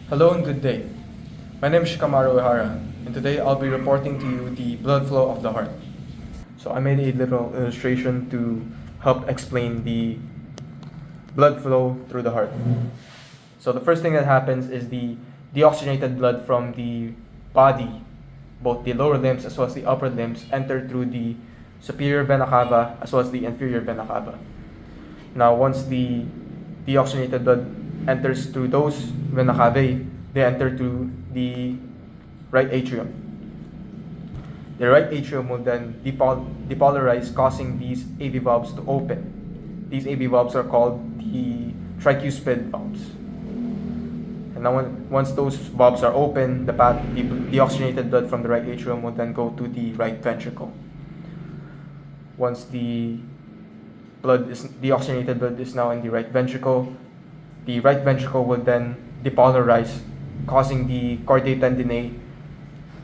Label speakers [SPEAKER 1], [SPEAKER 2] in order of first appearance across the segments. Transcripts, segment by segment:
[SPEAKER 1] Hello and good day. My name is Uehara, and today I'll be reporting to you the blood flow of the heart. So I made a little illustration to help explain the blood flow through the heart. So the first thing that happens is the deoxygenated blood from the body, both the lower limbs as well as the upper limbs, enter through the superior vena cava as well as the inferior vena cava. Now, once the deoxygenated blood enters through those vena cavae, they enter through the right atrium. The right atrium will then depolarize, causing these AV valves to open. These AV valves are called the tricuspid valves. And now, once those valves are open, the deoxygenated blood from the right atrium will then go to the right ventricle. Once the deoxygenated blood is now in the right ventricle will then depolarize, causing the chordae tendineae,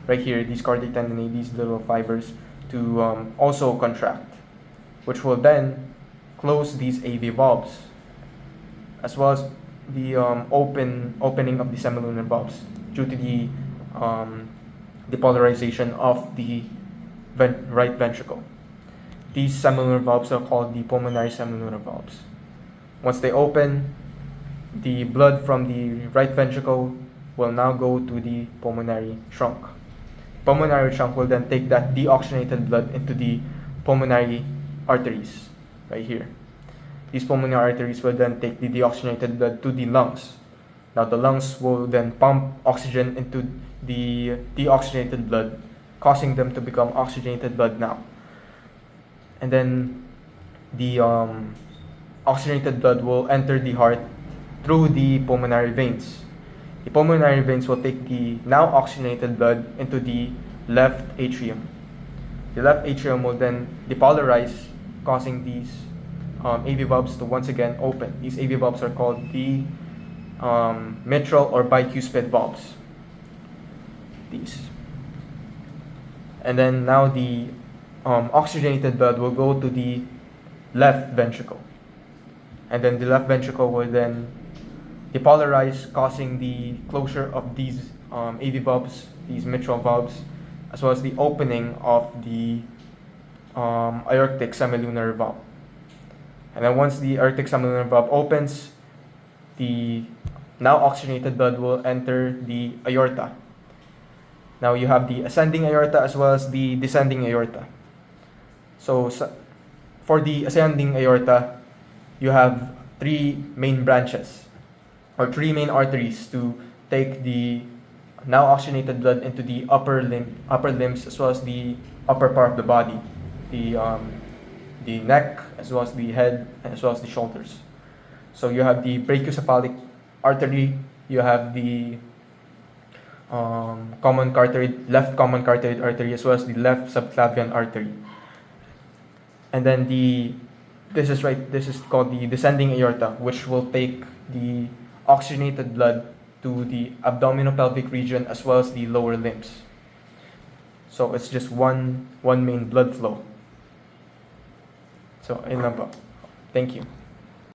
[SPEAKER 1] right here, these chordae tendineae, these little fibers, to also contract, which will then close these AV valves, as well as the opening of the semilunar valves due to the depolarization of the right ventricle. These semilunar valves are called the pulmonary semilunar valves. Once they open, the blood from the right ventricle will now go to the pulmonary trunk. Pulmonary trunk will then take that deoxygenated blood into the pulmonary arteries, right here. These pulmonary arteries will then take the deoxygenated blood to the lungs. Now the lungs will then pump oxygen into the deoxygenated blood, causing them to become oxygenated blood now. And then the oxygenated blood will enter the heart through the pulmonary veins. The pulmonary veins will take the now oxygenated blood into the left atrium. The left atrium will then depolarize, causing these AV valves to once again open. These AV valves are called the mitral or bicuspid valves. These. And then now the oxygenated blood will go to the left ventricle. And then the left ventricle will then depolarize, causing the closure of these AV valves, these mitral valves, as well as the opening of the aortic semilunar valve. And then once the aortic semilunar valve opens, the now oxygenated blood will enter the aorta. Now you have the ascending aorta as well as the descending aorta. So for the ascending aorta, you have three main branches, or three main arteries to take the now oxygenated blood into the upper limbs as well as the upper part of the body, the neck as well as the head and as well as the shoulders. So you have the brachiocephalic artery, you have the left common carotid artery as well as the left subclavian artery. And then this is called the descending aorta, which will take the oxygenated blood to the abdominopelvic region as well as the lower limbs. So it's just one main blood flow. So, ayun lang po. Thank you.